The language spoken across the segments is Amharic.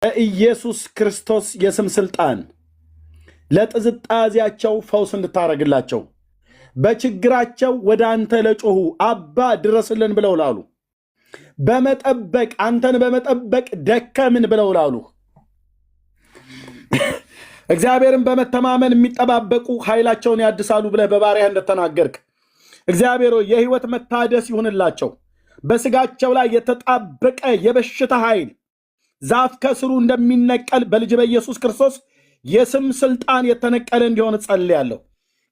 ኢየሱስ ክርስቶስ የስም ስልጣን ለጥዝጣዚያቸው ፈውስ እንድታረግላቸው በችግራቸው ወደ አንተ ለጮሁ አባ ድረስልን ብለው ላሉ በመጠበቅ አንተን በመጠበቅ ደከምን ብለው ላሉ እግዚአብሔርን በመተማመን የሚጠባበቁ ኃይላቸውን ያድሳሉ ብለህ በባሪያህ እንደተናገርክ እግዚአብሔር የህይወት መታደስ ይሁንላቸው። በስጋቸው ላይ የተጣበቀ የበሽታ ኃይል ዛፍ ከስሩ እንደሚነቀል በልጅ በኢየሱስ ክርስቶስ የስም ስልጣን የተነቀለ እንዲሆን ጸልያለሁ።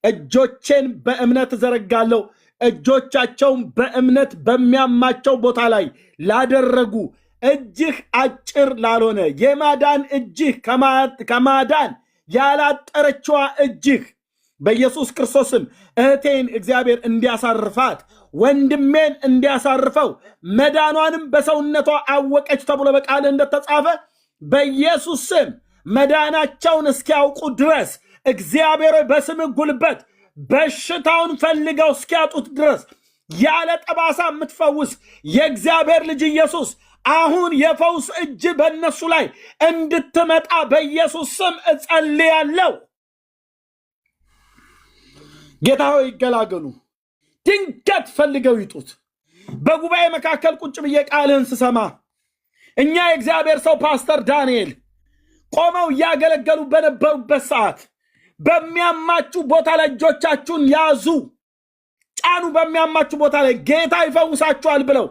እጆቼን በእምነት ዘረጋለሁ። እጆቻቸውን በእምነት በሚያማቸው ቦታ ላይ ላደረጉ እጅህ አጭር ላልሆነ የማዳን እጅህ ከማዳን ያላጠረችዋ እጅህ በኢየሱስ ክርስቶስም እህቴን እግዚአብሔር እንዲያሳርፋት ወንድሜን እንዲያሳርፈው መዳኗንም በሰውነቷ አወቀች ተብሎ በቃል እንደተጻፈ በኢየሱስ ስም መዳናቸውን እስኪያውቁ ድረስ እግዚአብሔር በስም ጉልበት በሽታውን ፈልገው እስኪያጡት ድረስ ያለ ጠባሳ የምትፈውስ የእግዚአብሔር ልጅ ኢየሱስ አሁን የፈውስ እጅ በእነሱ ላይ እንድትመጣ በኢየሱስ ስም እጸልያለሁ። ጌታ ሆይ ይገላገሉ። ድንገት ፈልገው ይጡት። በጉባኤ መካከል ቁጭ ብዬ ቃልህን ስሰማ እኛ የእግዚአብሔር ሰው ፓስተር ዳንኤል ቆመው እያገለገሉ በነበሩበት ሰዓት በሚያማችሁ ቦታ ላይ እጆቻችሁን ያዙ፣ ጫኑ፣ በሚያማችሁ ቦታ ላይ ጌታ ይፈውሳችኋል ብለው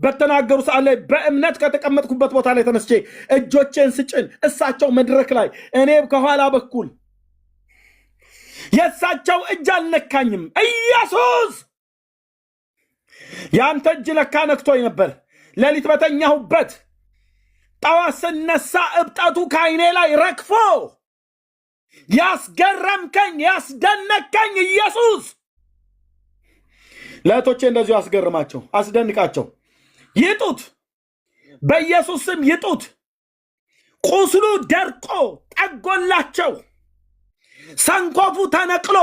በተናገሩ ሰዓት ላይ በእምነት ከተቀመጥኩበት ቦታ ላይ ተነስቼ እጆቼን ስጭን እሳቸው መድረክ ላይ እኔ ከኋላ በኩል የእሳቸው እጅ አልነካኝም። ኢየሱስ ያንተ እጅ ለካ ነክቶኝ ነበር። ሌሊት በተኛሁበት ጠዋት ስነሳ እብጠቱ ከዓይኔ ላይ ረግፎ ያስገረምከኝ ያስደነቀኝ ኢየሱስ ለእህቶቼ እንደዚሁ አስገርማቸው፣ አስደንቃቸው። ይጡት፣ በኢየሱስ ስም ይጡት። ቁስሉ ደርቆ ጠጎላቸው። ሰንኮፉ ተነቅሎ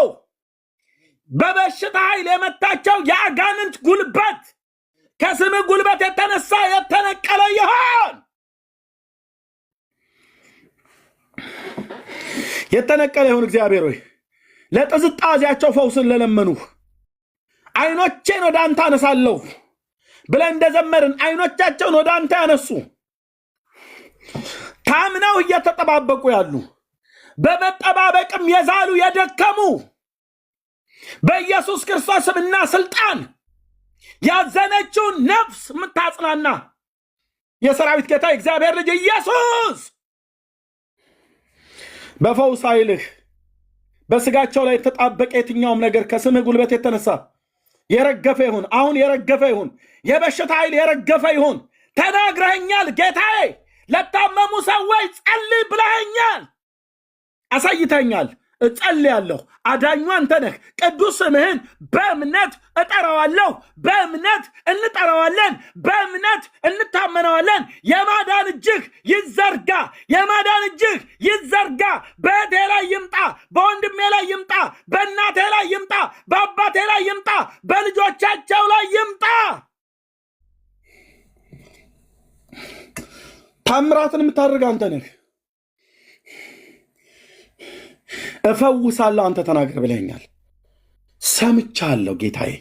በበሽታ ኃይል የመታቸው የአጋንንት ጉልበት ከስም ጉልበት የተነሳ የተነቀለ ይሆን፣ የተነቀለ ይሁን። እግዚአብሔር ሆይ ለጥዝጣዚያቸው ፈውስን ለለመኑ አይኖቼን ወደ አንተ አነሳለሁ ብለን እንደዘመርን አይኖቻቸውን ወደ አንተ ያነሱ ታምነው እየተጠባበቁ ያሉ በመጠባበቅም የዛሉ የደከሙ በኢየሱስ ክርስቶስ ስምና ስልጣን ያዘነችውን ነፍስ የምታጽናና የሰራዊት ጌታ እግዚአብሔር ልጅ ኢየሱስ በፈውስ ኃይልህ በስጋቸው ላይ የተጣበቀ የትኛውም ነገር ከስምህ ጉልበት የተነሳ የረገፈ ይሁን። አሁን የረገፈ ይሁን። የበሽታ ኃይል የረገፈ ይሁን። ተናግረኸኛል ጌታዬ፣ ለታመሙ ሰዎች ጸልይ ብለኸኛል፣ አሳይተኛል። እጸልያለሁ። አዳኙ አንተ ነህ። ቅዱስ ስምህን በእምነት እጠራዋለሁ። በእምነት እንጠራዋለን። በእምነት እንታመነዋለን። የማዳን እጅህ ይዘርጋ። የማዳን እጅህ ይዘርጋ። በእህቴ ላይ ይምጣ፣ በወንድሜ ላይ ይምጣ፣ በእናቴ ላይ ይምጣ፣ በአባቴ ላይ ይምጣ፣ በልጆቻቸው ላይ ይምጣ። ታምራትን የምታደርግ አንተ ነህ። እፈውሳለሁ አንተ ተናገር ብለኛል። ሰምቻለሁ ጌታዬ፣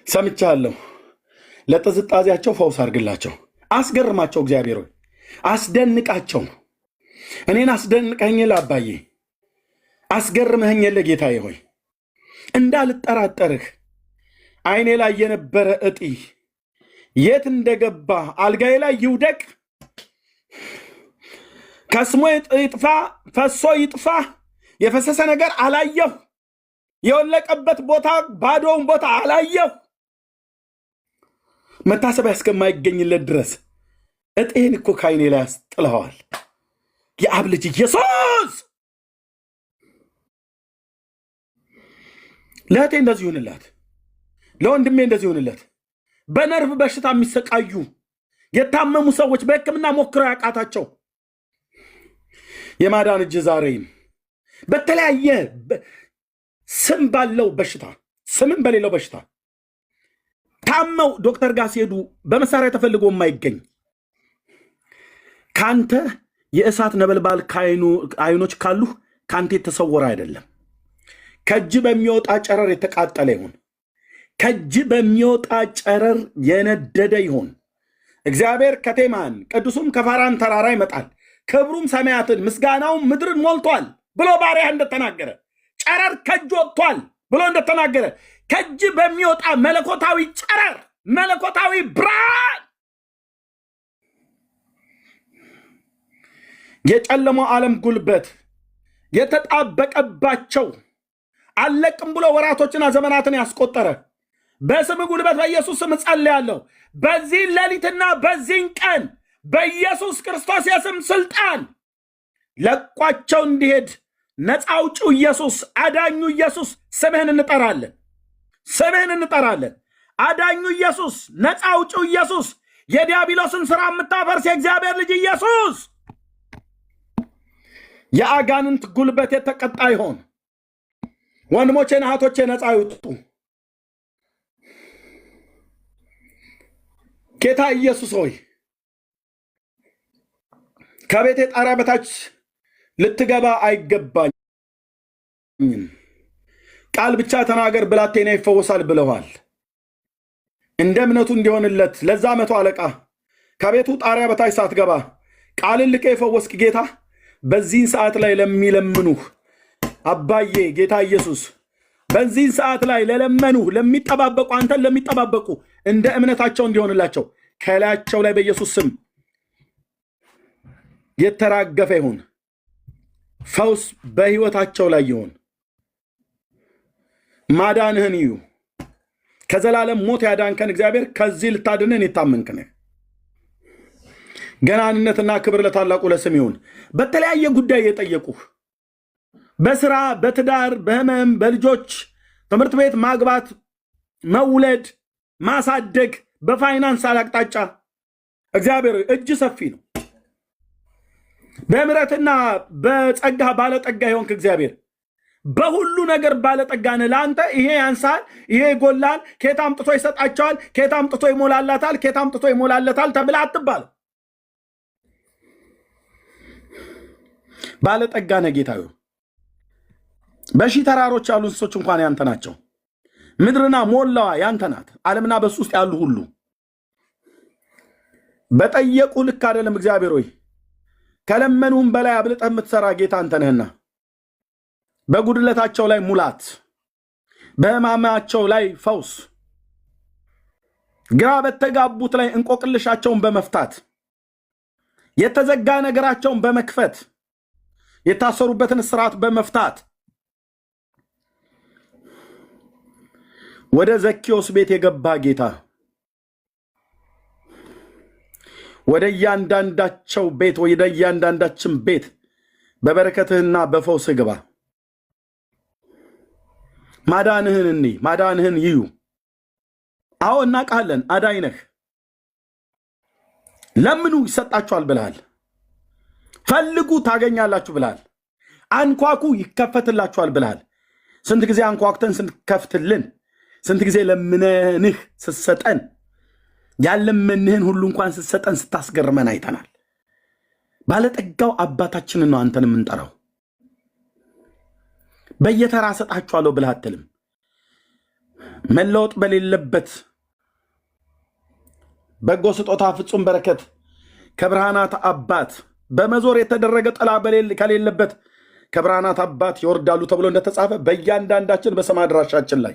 ሰምቻለሁ። ለጥዝጣዚያቸው ፈውስ አድርግላቸው፣ አስገርማቸው። እግዚአብሔር ሆይ አስደንቃቸው። እኔን አስደንቀኝ ለአባዬ አስገርመኸኝ ለጌታዬ ሆይ እንዳልጠራጠርህ ዓይኔ ላይ የነበረ እጢ የት እንደገባ አልጋዬ ላይ ይውደቅ፣ ከስሞ ይጥፋ፣ ፈሶ ይጥፋ። የፈሰሰ ነገር አላየሁ። የወለቀበት ቦታ ባዶውን ቦታ አላየሁ። መታሰቢያ እስከማይገኝለት ድረስ እጤን እኮ ከዓይኔ ላይ አስጥለዋል። የአብ ልጅ ኢየሱስ ለእህቴ እንደዚህ ይሁንላት፣ ለወንድሜ እንደዚህ ይሁንለት። በነርቭ በሽታ የሚሰቃዩ የታመሙ ሰዎች በሕክምና ሞክረው ያቃታቸው የማዳን እጅ ዛሬም በተለያየ ስም ባለው በሽታ ስምም በሌለው በሽታ ታመው ዶክተር ጋር ሲሄዱ በመሳሪያ ተፈልጎ የማይገኝ ካንተ የእሳት ነበልባል አይኖች ካሉ ካንተ የተሰወረ አይደለም። ከእጅ በሚወጣ ጨረር የተቃጠለ ይሁን፣ ከእጅ በሚወጣ ጨረር የነደደ ይሁን። እግዚአብሔር ከቴማን ቅዱሱም ከፋራን ተራራ ይመጣል፣ ክብሩም ሰማያትን ምስጋናውም ምድርን ሞልቷል ብሎ ባሪያ እንደተናገረ፣ ጨረር ከእጅ ወጥቷል ብሎ እንደተናገረ ከእጅ በሚወጣ መለኮታዊ ጨረር፣ መለኮታዊ ብርሃን የጨለማው ዓለም ጉልበት የተጣበቀባቸው አለቅም ብሎ ወራቶችና ዘመናትን ያስቆጠረ በስም ጉልበት በኢየሱስ ስም ጸልያለሁ። በዚህ ሌሊትና በዚህን ቀን በኢየሱስ ክርስቶስ የስም ስልጣን ለቋቸው እንዲሄድ ነፃ አውጪው ኢየሱስ፣ አዳኙ ኢየሱስ ስምህን እንጠራለን፣ ስምህን እንጠራለን። አዳኙ ኢየሱስ፣ ነፃ አውጪው ኢየሱስ፣ የዲያብሎስን ሥራ የምታፈርስ የእግዚአብሔር ልጅ ኢየሱስ፣ የአጋንንት ጉልበት የተቀጣ ይሆን። ወንድሞቼና እህቶቼ ነፃ ይውጡ። ጌታ ኢየሱስ ሆይ ከቤቴ ጣሪያ በታች ልትገባ አይገባኝም። ቃል ብቻ ተናገር ብላቴና ይፈወሳል ብለዋል። እንደ እምነቱ እንዲሆንለት ለዛ 100 አለቃ ከቤቱ ጣሪያ በታች ሳትገባ ቃልን ልከ የፈወስክ ጌታ በዚህን ሰዓት ላይ ለሚለምኑህ አባዬ ጌታ ኢየሱስ በዚህን ሰዓት ላይ ለለመኑህ ለሚጠባበቁ አንተን ለሚጠባበቁ እንደ እምነታቸው እንዲሆንላቸው ከላያቸው ላይ በኢየሱስ ስም የተራገፈ ይሁን። ፈውስ በሕይወታቸው ላይ ይሁን። ማዳንህን እዩ። ከዘላለም ሞት ያዳንከን እግዚአብሔር ከዚህ ልታድነን የታመንክ ነህ። ገናንነትና ክብር ለታላቁ ለስም ይሁን። በተለያየ ጉዳይ የጠየቁህ በስራ፣ በትዳር፣ በህመም፣ በልጆች ትምህርት ቤት ማግባት፣ መውለድ፣ ማሳደግ፣ በፋይናንስ አቅጣጫ እግዚአብሔር እጅ ሰፊ ነው። በምሕረትና በጸጋ ባለጠጋ ይሆንክ እግዚአብሔር በሁሉ ነገር ባለጠጋ ነህ። ለአንተ ይሄ ያንሳል፣ ይሄ ይጎላል፣ ኬት አምጥቶ ይሰጣቸዋል፣ ኬት አምጥቶ ይሞላላታል፣ ኬት አምጥቶ ይሞላለታል ተብለህ አትባል። ባለጠጋ ነህ ጌታዬ። በሺህ ተራሮች ያሉ እንስሶች እንኳን ያንተ ናቸው። ምድርና ሞላዋ ያንተ ናት። ዓለምና በሱ ውስጥ ያሉ ሁሉ በጠየቁ ልክ አይደለም እግዚአብሔር ሆይ ከለመኑም በላይ አብልጠህ የምትሰራ ጌታ አንተ ነህና በጉድለታቸው ላይ ሙላት፣ በሕማማቸው ላይ ፈውስ፣ ግራ በተጋቡት ላይ እንቆቅልሻቸውን በመፍታት የተዘጋ ነገራቸውን በመክፈት የታሰሩበትን ስርዓት በመፍታት ወደ ዘኬዎስ ቤት የገባ ጌታ ወደ እያንዳንዳቸው ቤት ወደ እያንዳንዳችን ቤት በበረከትህና በፈውስህ ግባ። ማዳንህን እኔ ማዳንህን ይዩ። አዎ እናውቃለን፣ አዳኝ ነህ። ለምኑ ይሰጣችኋል ብለሃል። ፈልጉ ታገኛላችሁ ብለሃል። አንኳኩ ይከፈትላችኋል ብለሃል። ስንት ጊዜ አንኳኩተን ስንከፍትልን፣ ስንት ጊዜ ለምነንህ ስትሰጠን፣ ያለመንህን ሁሉ እንኳን ስትሰጠን ስታስገርመን አይተናል። ባለጠጋው አባታችንን ነው አንተን የምንጠራው። በየተራ ሰጣችኋለሁ ብለህ አትልም። መለወጥ በሌለበት በጎ ስጦታ ፍጹም በረከት ከብርሃናት አባት በመዞር የተደረገ ጥላ ከሌለበት ከብርሃናት አባት ይወርዳሉ ተብሎ እንደተጻፈ በእያንዳንዳችን በሰማይ አድራሻችን ላይ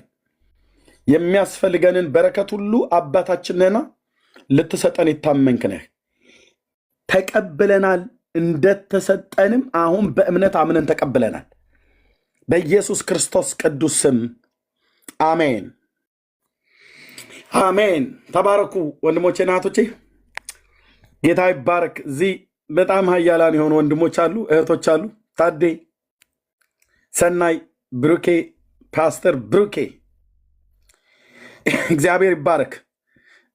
የሚያስፈልገንን በረከት ሁሉ አባታችን ነህና ልትሰጠን የታመንክ ነህ። ተቀብለናል። እንደተሰጠንም አሁን በእምነት አምነን ተቀብለናል። በኢየሱስ ክርስቶስ ቅዱስ ስም አሜን፣ አሜን። ተባረኩ ወንድሞቼና እህቶቼ፣ ጌታ ይባረክ። እዚህ በጣም ኃያላን የሆኑ ወንድሞች አሉ፣ እህቶች አሉ። ታዴ፣ ሰናይ፣ ብሩኬ፣ ፓስተር ብሩኬ እግዚአብሔር ይባረክ።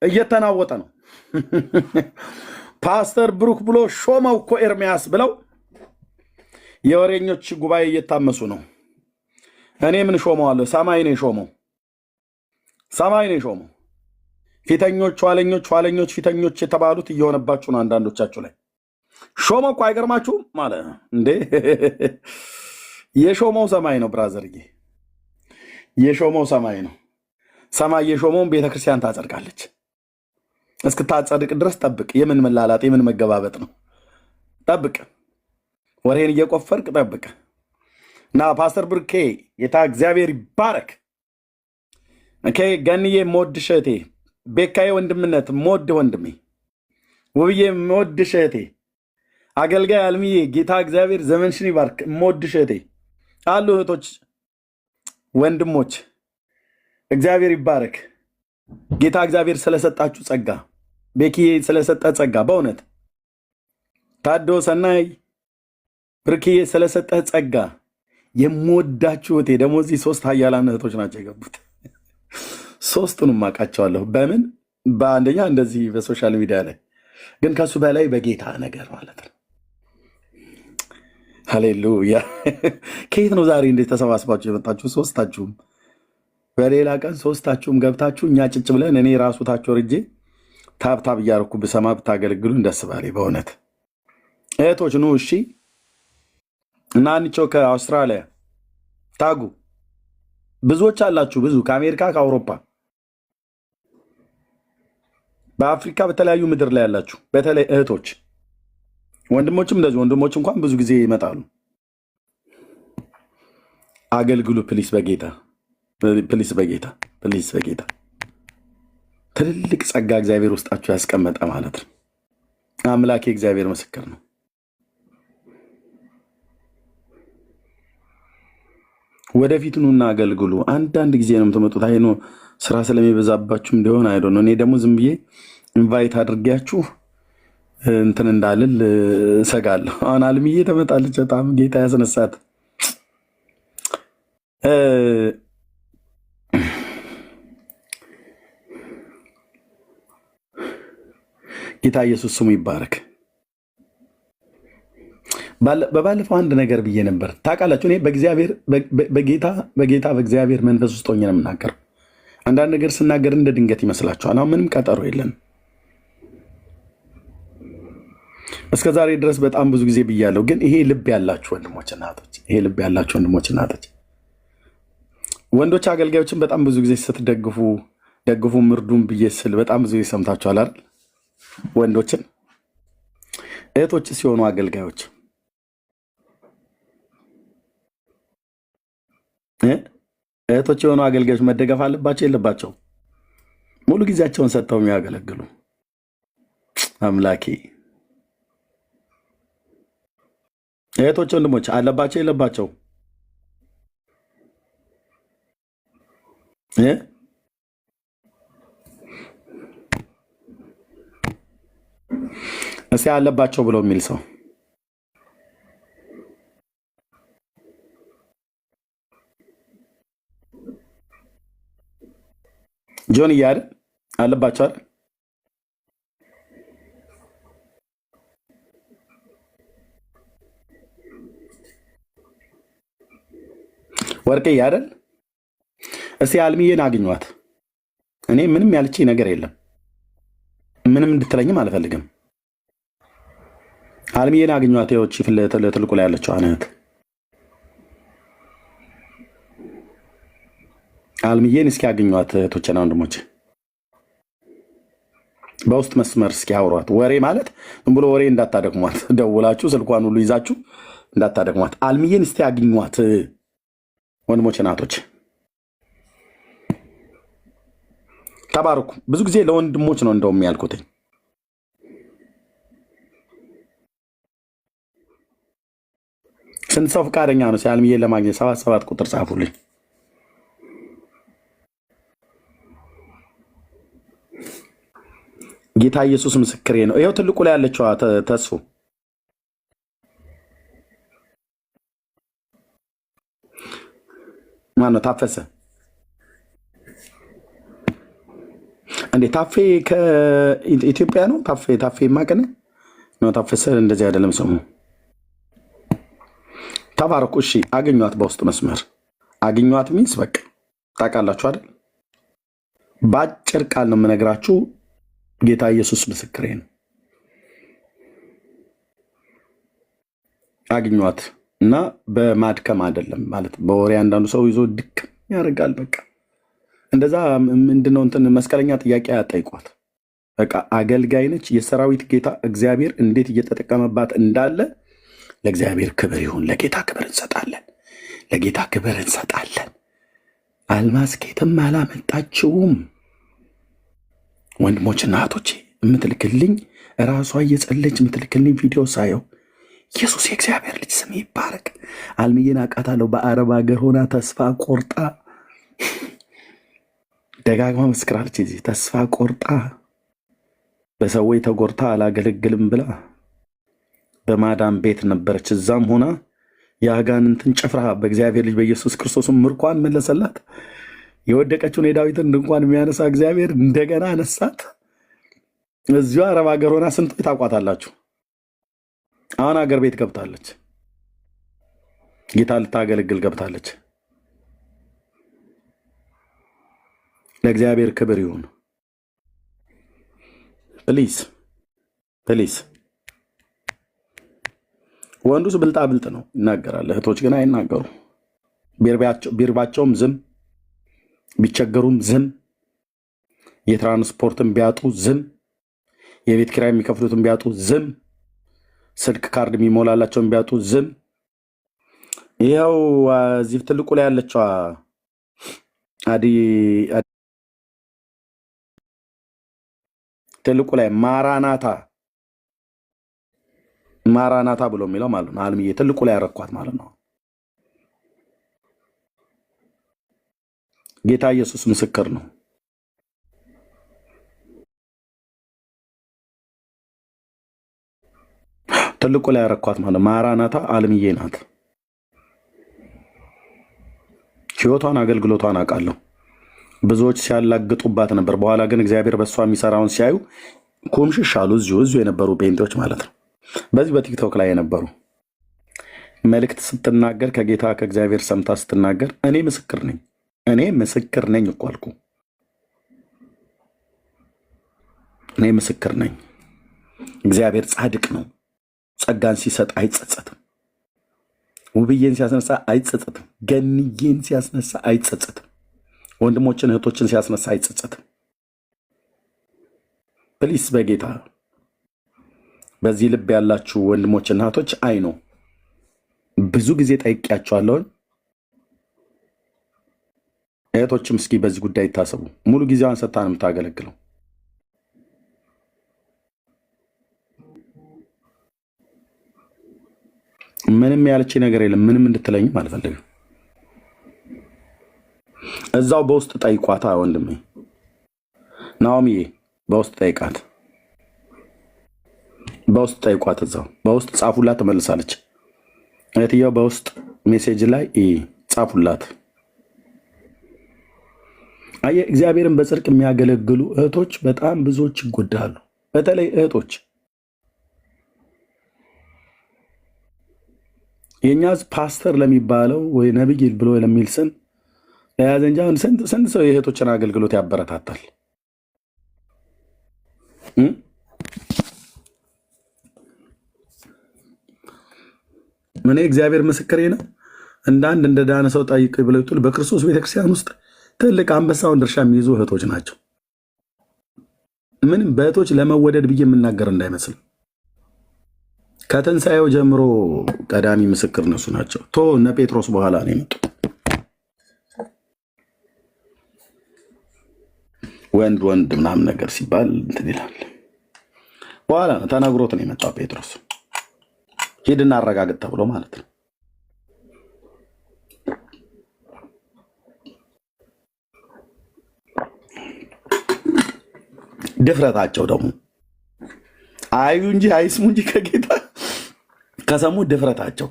እየተናወጠ ነው። ፓስተር ብሩክ ብሎ ሾመው እኮ ኤርሚያስ ብለው የወሬኞች ጉባኤ እየታመሱ ነው። እኔ ምን ሾመዋለሁ? ሰማይ ነው የሾመው፣ ሰማይ ነው የሾመው። ፊተኞች ኋለኞች፣ ኋለኞች ፊተኞች የተባሉት እየሆነባችሁ ነው አንዳንዶቻችሁ ላይ። ሾመ እኮ አይገርማችሁም? ማለት እንዴ የሾመው ሰማይ ነው ብራዘርዬ፣ የሾመው ሰማይ ነው። ሰማይ የሾመውን ቤተክርስቲያን ታጸድቃለች። እስክታጸድቅ ድረስ ጠብቅ። የምን መላላጥ የምን መገባበጥ ነው? ጠብቅ። ወሬን እየቆፈርቅ ጠብቅ። እና ፓስተር ብርኬ ጌታ እግዚአብሔር ይባረክ። ገንዬ ሞድሽ እህቴ፣ ቤካዬ ወንድምነት ሞድ ወንድሜ፣ ውብዬ ሞድሽ እህቴ፣ አገልጋይ አልሚዬ ጌታ እግዚአብሔር ዘመንሽን ይባርክ። ሞድሽ እህቴ አሉ እህቶች ወንድሞች፣ እግዚአብሔር ይባረክ። ጌታ እግዚአብሔር ስለሰጣችሁ ጸጋ፣ ቤኪዬ ስለሰጠ ጸጋ፣ በእውነት ታዶ ሰናይ ብርክዬ ስለሰጠ ጸጋ የምወዳችሁ እህቴ። ደግሞ እዚህ 3 ኃያላን እህቶች ናቸው የገቡት። 3ቱንም አውቃቸዋለሁ። በምን በአንደኛ እንደዚህ በሶሻል ሚዲያ ላይ ግን ከሱ በላይ በጌታ ነገር ማለት ነው። ሃሌሉያ። ከየት ነው ዛሬ እንዴት ተሰባስባችሁ የመጣችሁ? 3ታችሁም በሌላ ቀን 3ታችሁም ገብታችሁ እኛ ጭጭ ብለን እኔ ራሱ ታች ወርጄ ታብታብ እያደረኩ ብሰማ ብታገለግሉን ደስ ባሌ። በእውነት እህቶች ኑ እሺ። እና አንቺው ከአውስትራሊያ ታጉ ብዙዎች አላችሁ፣ ብዙ ከአሜሪካ ከአውሮፓ በአፍሪካ በተለያዩ ምድር ላይ ያላችሁ በተለይ እህቶች፣ ወንድሞችም እንደዚህ። ወንድሞች እንኳን ብዙ ጊዜ ይመጣሉ። አገልግሉ ፕሊስ፣ በጌታ ፕሊስ፣ በጌታ ፕሊስ፣ በጌታ ትልልቅ ጸጋ እግዚአብሔር ውስጣችሁ ያስቀመጠ ማለት ነው። አምላኬ እግዚአብሔር ምስክር ነው። ወደፊት ኑና አገልግሉ። አንዳንድ ጊዜ ነው የምትመጡት። አይ ነው ስራ ስለሚበዛባችሁ እንዲሆን አይዶ ነው። እኔ ደግሞ ዝም ብዬ ኢንቫይት አድርጌያችሁ እንትን እንዳልል እሰጋለሁ። አሁን አልምዬ ተመጣለች። በጣም ጌታ ያስነሳት። ጌታ ኢየሱስ ስሙ ይባረክ። በባለፈው አንድ ነገር ብዬ ነበር ታውቃላችሁ። እኔ በጌታ በእግዚአብሔር መንፈስ ውስጥ ሆኜ ነው የምናገረው። አንዳንድ ነገር ስናገር እንደ ድንገት ይመስላችኋል። አሁን ምንም ቀጠሮ የለን። እስከ ዛሬ ድረስ በጣም ብዙ ጊዜ ብያለሁ። ግን ይሄ ልብ ያላችሁ ወንድሞች እናቶች፣ ይሄ ልብ ያላችሁ ወንድሞች እናቶች፣ ወንዶች አገልጋዮችን በጣም ብዙ ጊዜ ስትደግፉ ደግፉ ምርዱን ብዬ ስል በጣም ብዙ ጊዜ ሰምታችኋል አይደል? ወንዶችን እህቶች ሲሆኑ አገልጋዮች እህቶች የሆኑ አገልጋዮች መደገፍ አለባቸው የለባቸው? ሙሉ ጊዜያቸውን ሰጥተው የሚያገለግሉ አምላኬ እህቶች ወንድሞች አለባቸው የለባቸው? እስኪ አለባቸው ብሎ የሚል ሰው ጆን እያለ አለባቸው አይደል? ወርቄ አይደል? እስቲ አልሚዬን አግኟት። እኔ ምንም ያልችኝ ነገር የለም። ምንም እንድትለኝም አልፈልግም። አልሚዬን አግኟት። ይኸው ፊት ለትልቁ ላይ ያለችው እህት አልሚዬን እስኪ አግኟት። እህቶችና ወንድሞች በውስጥ መስመር እስኪ አውሯት። ወሬ ማለት ዝም ብሎ ወሬ እንዳታደክሟት። ደውላችሁ ስልኳን ሁሉ ይዛችሁ እንዳታደክሟት። አልሚዬን እስቲ አግኟት ወንድሞች እናቶች። ተባረኩ። ብዙ ጊዜ ለወንድሞች ነው እንደውም ያልኩትኝ። ስንት ሰው ፈቃደኛ ነው አልሚዬን ለማግኘት? 77 ቁጥር ጻፉልኝ። ጌታ ኢየሱስ ምስክሬ ነው። ይኸው ትልቁ ላይ ያለችው ተስፉ ማነው? ታፈሰ እንዴ? ታፌ ከኢትዮጵያ ነው። ታፌ ማቀነ ነው። ታፈሰ እንደዚህ አይደለም ስሙ። ተባረኩ። እሺ አገኟት፣ በውስጥ መስመር አገኟት። ሚንስ በቃ ታውቃላችሁ አይደል? በአጭር ቃል ነው የምነግራችሁ። ጌታ ኢየሱስ ምስክሬ ነው። አግኟት እና በማድከም አይደለም ማለት በወሬ አንዳንዱ ሰው ይዞ ድቅ ያደርጋል። በቃ እንደዛ ምንድነው እንትን መስቀለኛ ጥያቄ አጠይቋት። በቃ አገልጋይ ነች። የሰራዊት ጌታ እግዚአብሔር እንዴት እየተጠቀመባት እንዳለ ለእግዚአብሔር ክብር ይሁን። ለጌታ ክብር እንሰጣለን። ለጌታ ክብር እንሰጣለን። አልማዝ ከየትም አላመጣችውም። ወንድሞችና እህቶቼ የምትልክልኝ ራሷ እየጸለች የምትልክልኝ ቪዲዮ ሳየው ኢየሱስ የእግዚአብሔር ልጅ ስም ይባረክ። አልምዬን አውቃታለሁ። በአረብ ሀገር ሆና ተስፋ ቆርጣ ደጋግማ መስክራለች። እዚህ ተስፋ ቆርጣ በሰዎች ተጎርታ አላገለግልም ብላ በማዳም ቤት ነበረች። እዛም ሆና የአጋንንትን ጭፍራ በእግዚአብሔር ልጅ በኢየሱስ ክርስቶስም ምርኳን መለሰላት። የወደቀችውን የዳዊትን ድንኳን የሚያነሳ እግዚአብሔር እንደገና አነሳት። እዚሁ አረብ ሀገር ሆና ስንት ታውቋታላችሁ። አሁን ሀገር ቤት ገብታለች። ጌታ ልታገለግል ገብታለች። ለእግዚአብሔር ክብር ይሁን። ፕሊዝ ፕሊዝ። ወንዱስ ብልጣ ብልጥ ነው ይናገራል፣ እህቶች ግን አይናገሩ። ቢርባቸውም ዝም፣ ቢቸገሩም ዝም፣ የትራንስፖርትን ቢያጡ ዝም፣ የቤት ኪራይ የሚከፍሉትን ቢያጡ ዝም፣ ስልክ ካርድ የሚሞላላቸውን ቢያጡ ዝም። ይኸው እዚህ ትልቁ ላይ ያለችዋ ትልቁ ላይ ማራናታ ብሎ የሚለው ማለት ነው። አልምዬ ትልቁ ላይ ያረኳት ማለት ነው። ጌታ ኢየሱስ ምስክር ነው። ትልቁ ላይ ያረኳት ማለት ማራናታ አልምዬ ናት። ሕይወቷን አገልግሎቷን አውቃለሁ። ብዙዎች ሲያላግጡባት ነበር። በኋላ ግን እግዚአብሔር በእሷ የሚሰራውን ሲያዩ ኩምሽሽ አሉ። እዚሁ የነበሩ ጴንጤዎች ማለት ነው። በዚህ በቲክቶክ ላይ የነበሩ መልእክት ስትናገር ከጌታ ከእግዚአብሔር ሰምታ ስትናገር እኔ ምስክር ነኝ እኮ አልኩ። እኔ ምስክር ነኝ። እግዚአብሔር ጻድቅ ነው። ጸጋን ሲሰጥ አይጸጸትም። ውብዬን ሲያስነሳ አይጸጸትም። ገንዬን ሲያስነሳ አይጸጸትም። ወንድሞችን እህቶችን ሲያስነሳ አይጸጸትም። ፕሊስ በጌታ በዚህ ልብ ያላችሁ ወንድሞችና እህቶች አይ ነው ብዙ ጊዜ ጠይቄያቸዋለሁ። እህቶችም እስኪ በዚህ ጉዳይ ይታሰቡ። ሙሉ ጊዜዋን ሰጥታ ነው የምታገለግለው። ምንም ያለች ነገር የለም። ምንም እንድትለኝም አልፈልግም። እዛው በውስጥ ጠይቋታ ወንድሜ ናኦሚዬ፣ በውስጥ ጠይቃት። በውስጥ ጠይቋት። እዛው በውስጥ ጻፉላት፣ ትመልሳለች። እህትየው በውስጥ ሜሴጅ ላይ ጻፉላት። አየህ፣ እግዚአብሔርን በጽድቅ የሚያገለግሉ እህቶች በጣም ብዙዎች ይጎዳሉ። በተለይ እህቶች የኛ ፓስተር ለሚባለው ወይ ነብይ ብሎ ለሚል ስም ለያዘ እንጂ አሁን ስንት ሰው የእህቶችን አገልግሎት ያበረታታል? እኔ እግዚአብሔር ምስክሬ ነው። እንደ ዳነ ሰው ጠይቅ ብለው ይጥሉ በክርስቶስ ቤተክርስቲያን ውስጥ ትልቅ አንበሳውን ድርሻ የሚይዙ እህቶች ናቸው። ምንም በእህቶች ለመወደድ ብዬ የምናገር እንዳይመስል ከትንሣኤው ጀምሮ ቀዳሚ ምስክር እነሱ ናቸው። እነ ጴጥሮስ በኋላ ነው የመጡ። ወንድ ምናምን ነገር ሲባል እንትን ይላል። በኋላ ነው ተነግሮት ነው የመጣው ጴጥሮስ። ሂድና አረጋግጥ ተብሎ ማለት ነው። ድፍረታቸው ደግሞ አዩ እንጂ አይስሙ እንጂ ከጌታ ከሰሙ ድፍረታቸው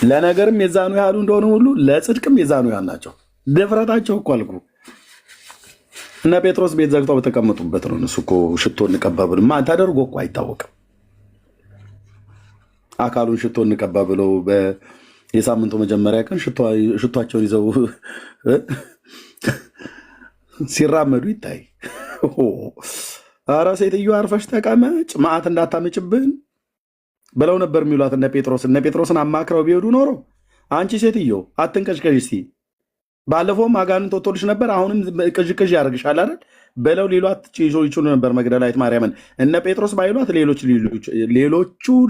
ለነገርም የዛኑ ያህሉ እንደሆነ ሁሉ ለጽድቅም የዛኑ ያህል ናቸው። ድፍረታቸው እኮ አልኩ። እነ ጴጥሮስ ቤት ዘግተው በተቀመጡበት ነው። እነሱ እኮ ሽቶ እንቀባ ብለው ማን ተደርጎ እኮ አይታወቅም። አካሉን ሽቶ እንቀባ ብለው የሳምንቱ መጀመሪያ ቀን ሽቷቸውን ይዘው ሲራመዱ ይታይ። አረ ሴትዮ አርፈሽ ተቀመጭ መዓት እንዳታመጭብን ብለው ነበር የሚሏት እነ ጴጥሮስን አማክረው ቢሄዱ ኖሮ አንቺ ሴትዮ አትንቀዥቀዥ እስቲ ባለፈውም አጋንንት ወጥቶልሽ ነበር አሁንም ቅዥቅዥ ያደርግሻል አይደል ብለው ሊሏት ይችሉ ነበር መግደላዊት ማርያምን። እነ ጴጥሮስ ባይሏት ሌሎቹ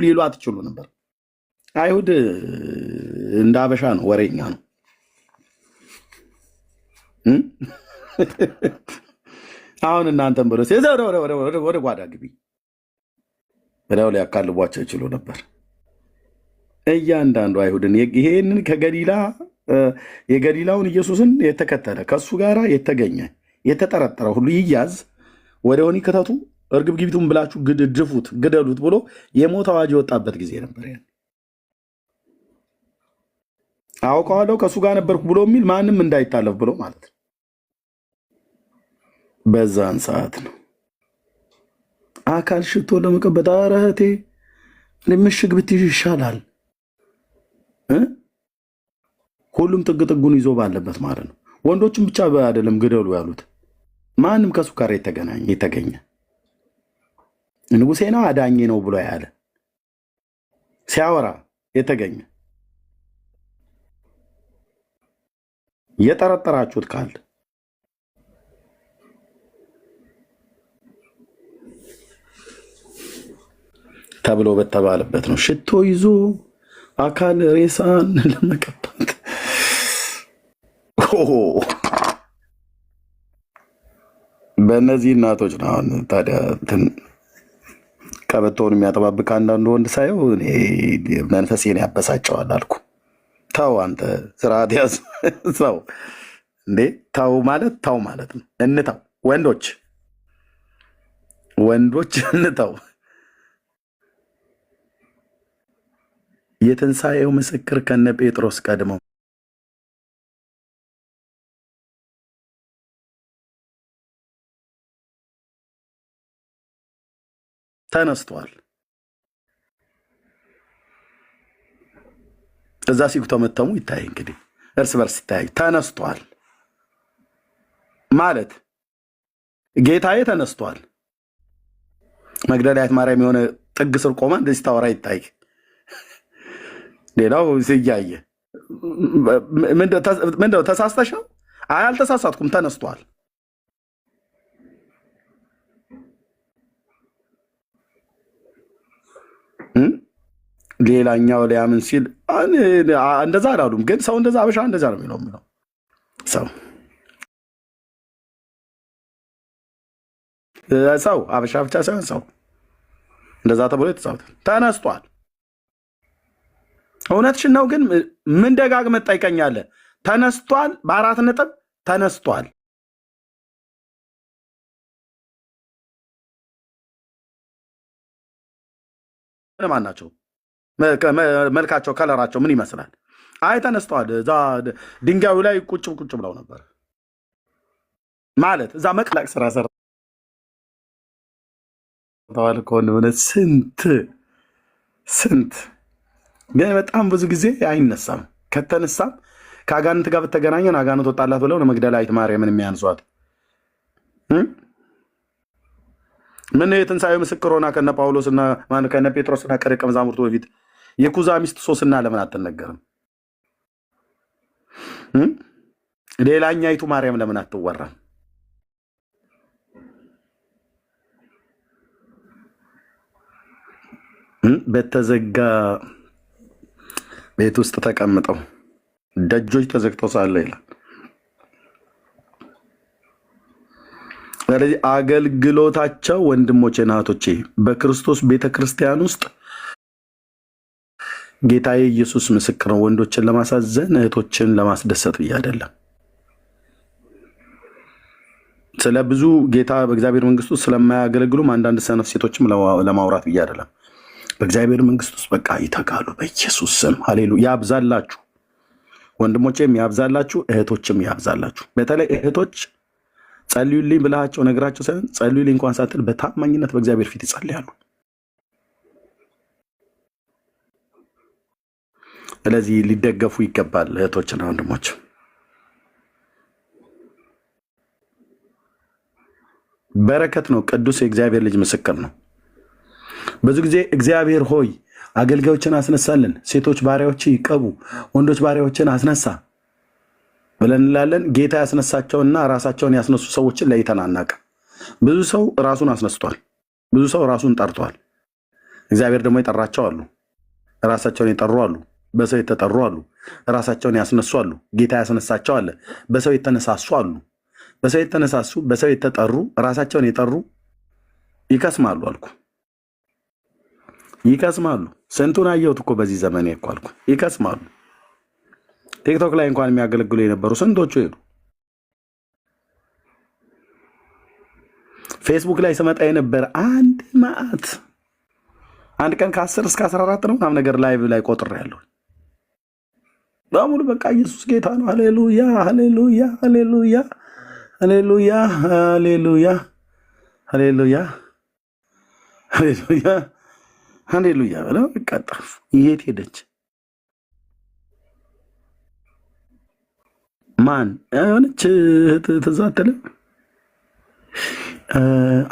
ሊሏት ይችሉ ነበር። አይሁድ እንደ አበሻ ነው፣ ወሬኛ ነው። አሁን እናንተም ብሎ ወደ ጓዳ ግቢ ብለው ሊያካልቧቸው ይችሉ ነበር። እያንዳንዱ አይሁድን ይሄንን የገሊላውን ኢየሱስን የተከተለ ከእሱ ጋር የተገኘ የተጠረጠረ ሁሉ ይያዝ፣ ወደ ወህኒ ክተቱ፣ እርግብ ግቢቱን ብላችሁ ድፉት፣ ግደሉት ብሎ የሞት አዋጅ የወጣበት ጊዜ ነበር። አውቀዋለሁ ከእሱ ጋር ነበርኩ ብሎ የሚል ማንም እንዳይታለፍ ብሎ ማለት ነው። በዛን ሰዓት ነው አካል ሽቶ ለመቀበት አረቴ ምሽግ ብትይዥ ይሻላል። ሁሉም ጥግ ጥጉን ይዞ ባለበት ማለት ነው። ወንዶችም ብቻ አይደለም ግደሉ ያሉት፣ ማንም ከሱ ጋር የተገኘ ንጉሴ ነው አዳኜ ነው ብሎ ያለ ሲያወራ የተገኘ የጠረጠራችሁት ካለ ተብሎ በተባለበት ነው ሽቶ ይዞ አካል ሬሳን ለመቀባት። በእነዚህ እናቶች ነው አሁን ታዲያ ቀበቶውን የሚያጠባብቅ አንዳንዱ ወንድ ሳየው መንፈሴን ያበሳጨዋል አልኩ። ተው አንተ ስርዓት ያዝ ሰው እንዴ! ተው ማለት ነው። እንተው ወንዶች እንተው። የትንሣኤው ምስክር ከነ ጴጥሮስ ቀድመው ተነስቷል። እዛ ሲጉተመተሙ ይታይ እንግዲህ እርስ በርስ ይታይ። ተነስቷል ማለት ጌታዬ ተነስቷል። መግደላዊት ማርያም የሆነ ጥግ ስር ቆማ እንደዚህ ታወራ ይታይ። ሌላው እያየ ምንድነው ተሳስተሽ ነው? አይ አልተሳሳትኩም፣ ተነስቷል። ሌላኛው ሊያምን ሲል እንደዛ አላሉም፣ ግን ሰው እንደዛ አበሻ እንደዛ ነው የሚለው ሰው አበሻ ብቻ ሳይሆን ሰው እንደዛ ተብሎ የተጻፈ ተነስቷል። እውነትሽን ነው፣ ግን ምን ደጋግመህ ትጠይቀኛለህ? ተነስቷል፣ በ4 ነጥብ ተነስቷል። ማን ናቸው? መልካቸው፣ ከለራቸው ምን ይመስላል? አይ ተነስተዋል። እዛ ድንጋዩ ላይ ቁጭ ብለው ነበር ማለት እዛ መቅላቅ ስራ ሰርተዋል። ከሆነ ስንት ግን በጣም ብዙ ጊዜ አይነሳም። ከተነሳም ከአጋንንት ጋር በተገናኘን አጋንንት ወጣላት ብለው ለመግደላዊት ማርያምን የሚያንሷት ምን የትንሣኤው ምስክር ሆና ከነ ጳውሎስና ከነ ጴጥሮስና ከደቀ መዛሙርቱ በፊት የኩዛ ሚስት ሶስና ለምን አትነገርም? ሌላኛይቱ ማርያም ለምን አትወራም? በተዘጋ ቤት ውስጥ ተቀምጠው ደጆች ተዘግተው ሳለ ይላል። ስለዚህ አገልግሎታቸው ወንድሞቼ እና እህቶቼ በክርስቶስ ቤተክርስቲያን ውስጥ ጌታዬ ኢየሱስ ምስክር ነው። ወንዶችን ለማሳዘን እህቶችን ለማስደሰት ብዬ አይደለም። ስለ ብዙ ጌታ በእግዚአብሔር መንግስት ውስጥ ስለማያገለግሉም አንዳንድ ሰነፍ ሴቶችም ለማውራት ብዬ አይደለም። በእግዚአብሔር መንግስት ውስጥ በቃ ይተጋሉ። በኢየሱስ ስም ሃሌሉያ። ያብዛላችሁ ወንድሞቼም ያብዛላችሁ፣ እህቶችም ያብዛላችሁ። በተለይ እህቶች ጸልዩልኝ ብላቸው ነግራቸው ሳይሆን ጸልዩልኝ እንኳን ሳትል በታማኝነት በእግዚአብሔር ፊት ይጸልያሉ። ስለዚህ ሊደገፉ ይገባል እህቶችና ወንድሞች። በረከት ነው። ቅዱስ የእግዚአብሔር ልጅ ምስክር ነው። ብዙ ጊዜ እግዚአብሔር ሆይ አገልጋዮችን አስነሳልን፣ ሴቶች ባሪያዎች ይቀቡ፣ ወንዶች ባሪያዎችን አስነሳ ብለን እንላለን። ጌታ ያስነሳቸውና ራሳቸውን ያስነሱ ሰዎችን ለይተን አናውቅም። ብዙ ሰው ራሱን አስነስቷል። ብዙ ሰው ራሱን ጠርቷል። እግዚአብሔር ደግሞ የጠራቸው አሉ። ራሳቸውን የጠሩ አሉ። በሰው የተጠሩ አሉ። ራሳቸውን ያስነሱ አሉ። ጌታ ያስነሳቸው አለ። በሰው የተነሳሱ አሉ። በሰው የተነሳሱ፣ በሰው የተጠሩ፣ ራሳቸውን የጠሩ ይከስማሉ አልኩ። ይከስማሉ። ስንቱን አየሁት እኮ በዚህ ዘመን እኮ አልኩ። ይከስማሉ። ቲክቶክ ላይ እንኳን የሚያገለግሉ የነበሩ ስንቶቹ ሄዱ። ፌስቡክ ላይ ስመጣ የነበረ አንድ ማዕት አንድ ቀን ከ10 እስከ 14 ነው ምናምን ነገር ላይቭ ላይ ቆጥሬያለሁ። በሙሉ በቃ ኢየሱስ ጌታ ነው። ሃሌሉያ ሃሌሉያ ሃሌሉያ ሃሌሉያ ሃሌሉያ ሃሌሉያ ሃሌሉያ ሃሌሉያ ብለው ይቀጣፍ። የት ሄደች? ማን የሆነች ተዛተለ?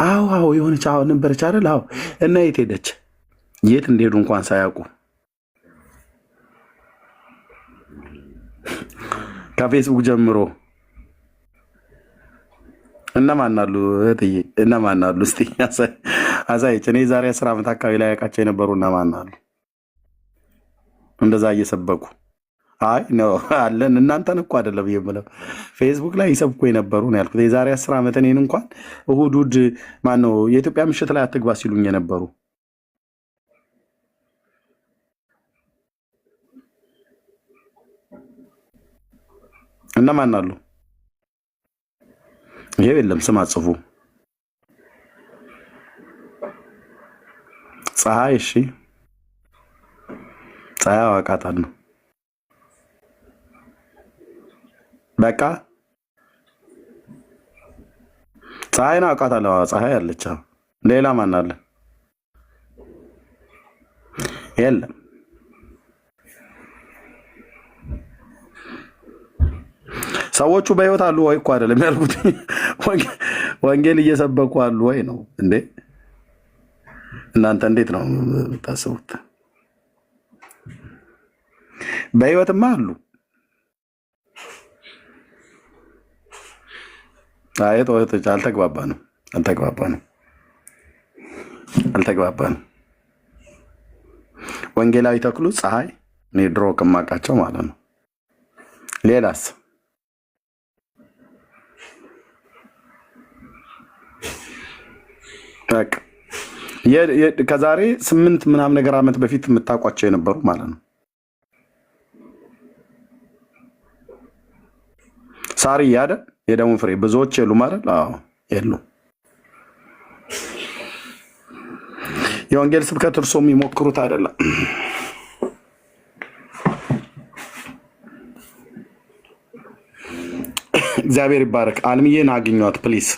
አዎ የሆነች ነበረች አይደል? አዎ። እና የት ሄደች? የት እንደሄዱ እንኳን ሳያውቁ ከፌስቡክ ጀምሮ እነማን አሉ እህትዬ? እነማን አሉ? እስቲ አሳየች። እኔ ዛሬ 10 ዓመት አካባቢ ላይ ያውቃቸው የነበሩ እነማን አሉ እንደዛ እየሰበኩ? አይ ነው አለን። እናንተን እኮ አይደለም የምለው ፌስቡክ ላይ ይሰብኩ የነበሩ ነው ያልኩት። የዛሬ 10 ዓመት እኔን እንኳን እሑድ ማነው የኢትዮጵያ ምሽት ላይ አትግባ ሲሉኝ የነበሩ እነማን አሉ? ይሄ የለም ስም አጽፉ። ፀሐይ፣ እሺ ፀሐይ አዋቃታለሁ። በቃ ፀሐይን አውቃታለሁ። ፀሐይ አለች። ሌላ ማን አለ? የለም። ሰዎቹ በህይወት አሉ ወይ እኮ አይደለም ያልኩት። ወንጌል እየሰበኩ አሉ ወይ ነው እንዴ? እናንተ እንዴት ነው የምታስቡት? በህይወትማ አሉ። አየት ወይቶች አልተግባባንም። ወንጌላዊ ተክሉ ፀሐይ እኔ ድሮ ከማውቃቸው ማለት ነው። ሌላስ? ከዛሬ 8 ምናምን ነገር ዓመት በፊት የምታውቋቸው የነበሩ ማለት ነው። ሳሪ ያደ የደሙ ፍሬ ብዙዎች የሉ ማለት የሉ። የወንጌል ስብከት እርሶ የሚሞክሩት አይደለም። እግዚአብሔር ይባረክ። አልምዬን አግኟት ፕሊስ።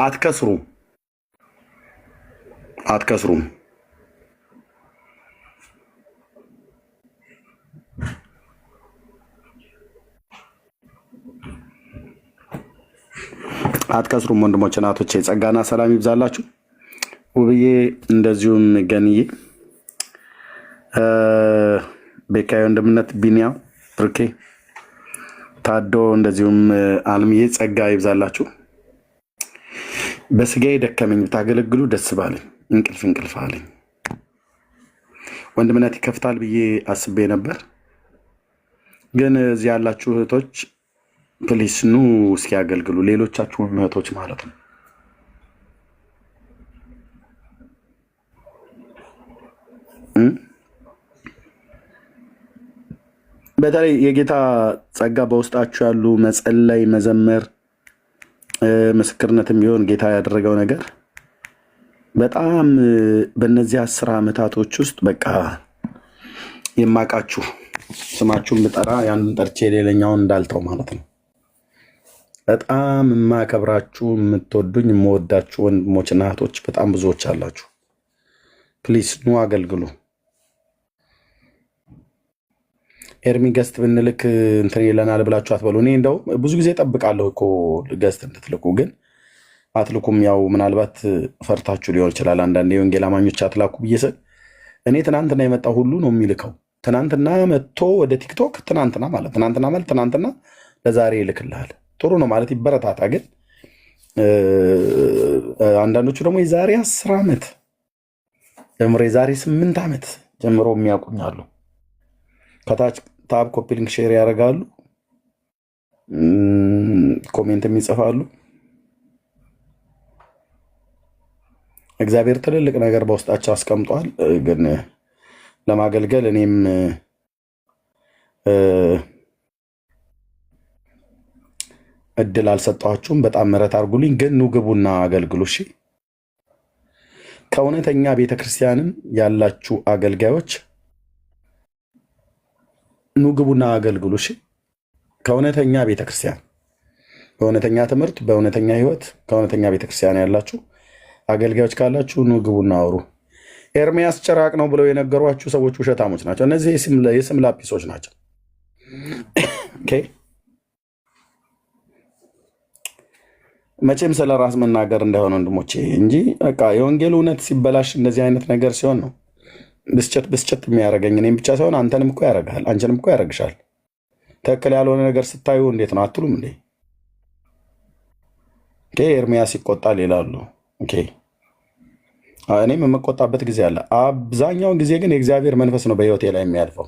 አትከስሩም። ወንድሞች እናቶቼ፣ ጸጋና ሰላም ይብዛላችሁ። ውብዬ እንደዚሁም ገንዬ፣ ቤካዬ ወንድምነት፣ ቢኒያው ብርኬ፣ ታዶ እንደዚሁም አልምዬ ጸጋ ይብዛላችሁ። በስጋዬ ደከመኝ ብታገለግሉ ደስ ባለኝ፣ እንቅልፍ አለኝ። ወንድምነት ይከፍታል ብዬ አስቤ ነበር፣ ግን እዚህ ያላችሁ እህቶች ፕሊስ ኑ እስኪ ያገልግሉ። ሌሎቻችሁ እህቶች ማለት ነው። በተለይ የጌታ ጸጋ በውስጣችሁ ያሉ መጸለይ፣ መዘመር፣ ምስክርነትም ቢሆን ጌታ ያደረገው ነገር በጣም በእነዚህ 10 ዓመታቶች ውስጥ በቃ የማውቃችሁ ስማችሁን ብጠራ ያንን ጠርቼ ሌላኛውን እንዳልተው ማለት ነው። በጣም የማከብራችሁ የምትወዱኝ የምወዳችሁ ወንድሞችና እህቶች በጣም ብዙዎች አላችሁ። ፕሊስ ኑ አገልግሉ። ኤርሚ ገስት ብንልክ እንትን ይለናል ብላችሁ አትበሉ። እኔ እንደው ብዙ ጊዜ ጠብቃለሁ እኮ ገስት እንድትልኩ፣ ግን አትልኩም። ያው ምናልባት ፈርታችሁ ሊሆን ይችላል። አንዳንድ የወንጌል አማኞች አትላኩ ብዬ ስል እኔ ትናንትና የመጣው ሁሉ ነው የሚልከው። ትናንትና መጥቶ ወደ ቲክቶክ ትናንትና ማለት ትናንትና ለዛሬ ይልክልሃል። ጥሩ ነው ማለት ይበረታታ። ግን አንዳንዶቹ ደግሞ የዛሬ 10 ዓመት ጀምሮ የዛሬ 8 ዓመት ጀምሮ የሚያውቁኛሉ። ከታች ታብ ኮፒ ሊንክ ሼር ያደርጋሉ፣ ኮሜንትም ይጽፋሉ። እግዚአብሔር ትልልቅ ነገር በውስጣቸው አስቀምጧል። ግን ለማገልገል እኔም እድል አልሰጠኋችሁም። በጣም ምሕረት አድርጉልኝ። ግን ኑ ግቡና አገልግሉ። እሺ፣ ከእውነተኛ ቤተክርስቲያንም ያላችሁ አገልጋዮች ኑ ግቡና አገልግሉ። እሺ፣ ከእውነተኛ ቤተክርስቲያን፣ በእውነተኛ ትምህርት፣ በእውነተኛ ህይወት ከእውነተኛ ቤተክርስቲያን ያላችሁ አገልጋዮች ካላችሁ ኑ ግቡና አውሩ። ኤርሚያስ ጭራቅ ነው ብለው የነገሯችሁ ሰዎች ውሸታሞች ናቸው። እነዚህ የስም ላጲሶች ናቸው። ኦኬ፣ መቼም ስለ ራስ መናገር እንዳይሆነ ወንድሞቼ እንጂ በቃ የወንጌል እውነት ሲበላሽ እንደዚህ አይነት ነገር ሲሆን ነው ብስጭት የሚያደርገኝ። እኔም ብቻ ሳይሆን አንተንም እኮ ያደርግሃል፣ አንቺንም እኮ ያደርግሻል። ትክክል ያልሆነ ነገር ስታዩ እንዴት ነው አትሉም እንዴ? ኤርሚያስ ይቆጣል ይላሉ። እኔም የምቆጣበት ጊዜ አለ። አብዛኛውን ጊዜ ግን የእግዚአብሔር መንፈስ ነው በህይወቴ ላይ የሚያልፈው።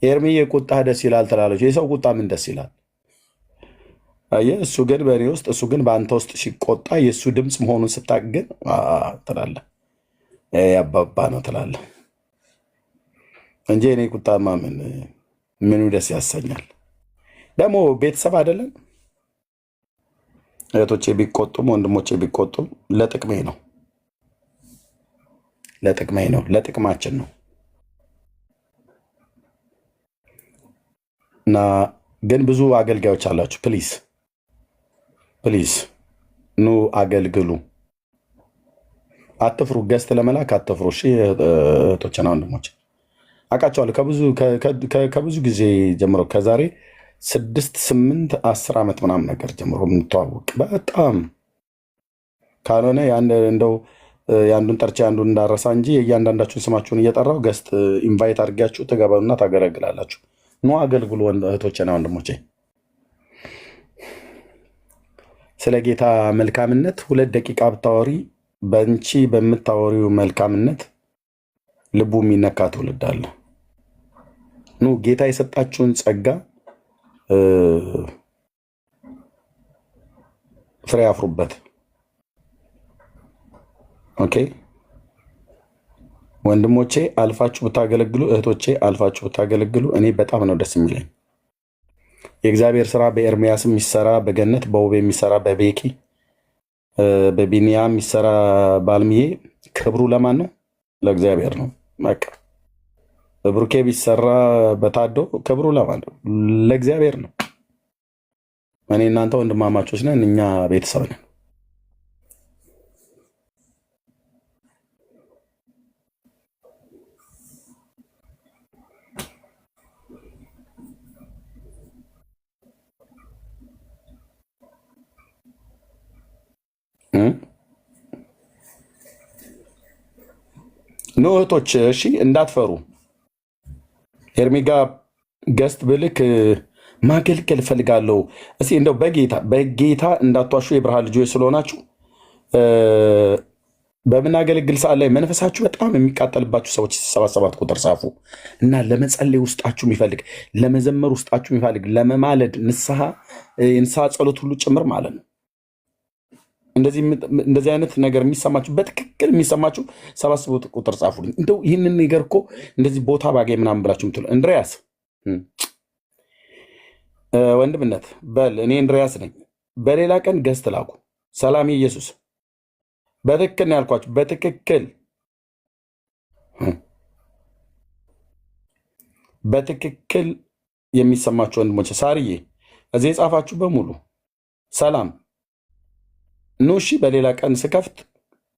ኤርሚ ቁጣ ደስ ይላል ትላለች። የሰው ቁጣ ምን ደስ ይላል? አየህ፣ እሱ ግን በእኔ ውስጥ፣ እሱ ግን በአንተ ውስጥ ሲቆጣ የእሱ ድምፅ መሆኑን ስታቅ ግን ትላለህ፣ ያባባ ነው ትላለህ እንጂ እኔ ቁጣማ ምኑ ደስ ያሰኛል? ደግሞ ቤተሰብ አይደለም። እህቶቼ ቢቆጡም ወንድሞቼ ቢቆጡም ለጥቅሜ ነው፣ ለጥቅማችን ነው። እና ግን ብዙ አገልጋዮች አላችሁ። ፕሊዝ ኑ አገልግሉ። አትፍሩ፣ ገስት ለመላክ አትፍሩ። እሺ እህቶችና ወንድሞች አውቃቸዋለሁ ከብዙ ጊዜ ጀምሮ ከዛሬ 6 8 10 ዓመት ምናምን ነገር ጀምሮ የምንተዋወቅ በጣም ካልሆነ እንደው የአንዱን ጠርቼ አንዱን እንዳረሳ እንጂ የእያንዳንዳችሁን ስማችሁን እየጠራው ገስት ኢንቫይት አድርጊያችሁ ትገባሉና ታገለግላላችሁ። ኑ አገልግሉ እህቶችና ወንድሞቼ። ስለ ጌታ መልካምነት 2 ደቂቃ ብታወሪ በንቺ በምታወሪው መልካምነት ልቡ የሚነካ ትውልድ አለ። ኑ ጌታ የሰጣችሁን ጸጋ ፍሬ አፍሩበት። ኦኬ ወንድሞቼ አልፋችሁ ብታገለግሉ፣ እህቶቼ አልፋችሁ ብታገለግሉ እኔ በጣም ነው ደስ የሚለኝ። የእግዚአብሔር ስራ በኤርሚያስ የሚሰራ በገነት በውቤ የሚሰራ በቤኪ በቢኒያ የሚሰራ ባልምዬ ክብሩ ለማን ነው? ለእግዚአብሔር ነው። በቃ በብሩኬ ቢሰራ በታዶ ክብሩ ለማን ነው? ለእግዚአብሔር ነው። እኔ እናንተ ወንድማማቾች ነን፣ እኛ ቤተሰብ ነን። ኖ እህቶች፣ እሺ እንዳትፈሩ። ኤርሚ ጋ ገስት ብልክ ማገልገል እፈልጋለሁ። እስኪ እንደው በጌታ እንዳትዋሹ፣ የብርሃን ልጆች ስለሆናችሁ በምናገለግል ሰዓት ላይ መንፈሳችሁ በጣም የሚቃጠልባችሁ ሰዎች 77 ቁጥር ጻፉ እና ለመጸለይ ውስጣችሁ የሚፈልግ፣ ለመዘመር ውስጣችሁ የሚፈልግ፣ ለመማለድ ንስሐ ጸሎት ሁሉ ጭምር ማለት ነው። እንደዚህ አይነት ነገር የሚሰማችሁ በትክክል የሚሰማችሁ 77 ቁጥር ጻፉልኝ። እንደው ይህንን ነገር እኮ እንደዚህ ቦታ ባገኝ ምናምን ብላችሁ ምትሉ እንድሪያስ ወንድምነት በል እኔ እንድሪያስ ነኝ። በሌላ ቀን ገዝት ላኩ። ሰላም ኢየሱስ። በትክክል ነው ያልኳችሁ። በትክክል የሚሰማችሁ ወንድሞች፣ ሳርዬ እዚህ የጻፋችሁ በሙሉ ሰላም ኑ። እሺ በሌላ ቀን ስከፍት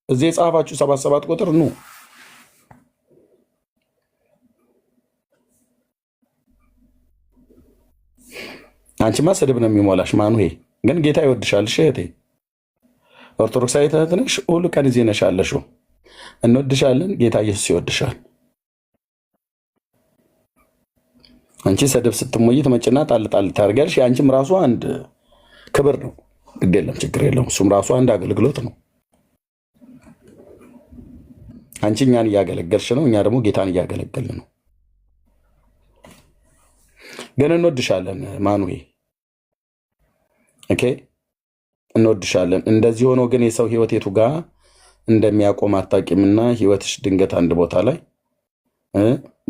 እዚህ የጻፋችሁ 77 ቁጥር ኑ። አንቺማ ስድብ ነው የሚሞላሽ ማኑሄ። ግን ጌታ ይወድሻል። እሺ እህቴ ኦርቶዶክሳዊ እህት ነሽ፣ ሁሉ ቀን እዚህ ነሽ አለሽው። እንወድሻለን። ጌታ ኢየሱስ ይወድሻል። አንቺ ስድብ ስትሞይ ትመጭና ጣል ጣል ታደርጊያለሽ። የአንቺም ራሱ አንድ ክብር ነው። ግድ የለም ችግር የለውም። እሱም ራሱ አንድ አገልግሎት ነው። አንቺ እኛን እያገለገልሽ ነው፣ እኛ ደግሞ ጌታን እያገለገልን ነው። ግን እንወድሻለን ማኑሄ። ኦኬ እንወድሻለን። እንደዚህ ሆኖ ግን የሰው ህይወት የቱ ጋር እንደሚያቆም አታውቂምና ህይወትሽ ድንገት አንድ ቦታ ላይ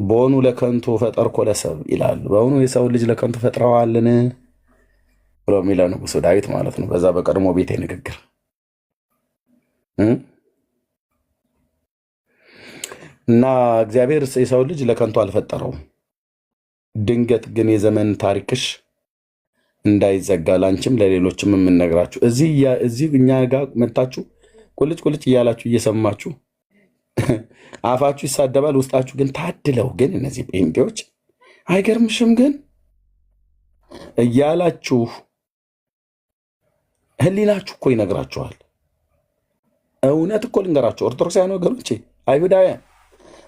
በሆኑ ለከንቱ ፈጠርኮ ለሰብ ይላል። በሆኑ የሰው ልጅ ለከንቱ ፈጥረዋልን ብሎ የሚለው ንጉሱ ዳዊት ማለት ነው። በዛ በቀድሞ ቤቴ ንግግር እና እግዚአብሔር የሰው ልጅ ለከንቱ አልፈጠረውም። ድንገት ግን የዘመን ታሪክሽ እንዳይዘጋ ላንቺም ለሌሎችም የምንነግራችሁ እዚህ እኛ ጋር መታችሁ ቁልጭ ቁልጭ እያላችሁ እየሰማችሁ አፋችሁ ይሳደባል፣ ውስጣችሁ ግን ታድለው ግን እነዚህ ጴንጤዎች አይገርምሽም ግን እያላችሁ ህሊናችሁ እኮ ይነግራችኋል። እውነት እኮ ልንገራችሁ ኦርቶዶክሳውያን ወገኖቼ፣ አይሁዳውያን፣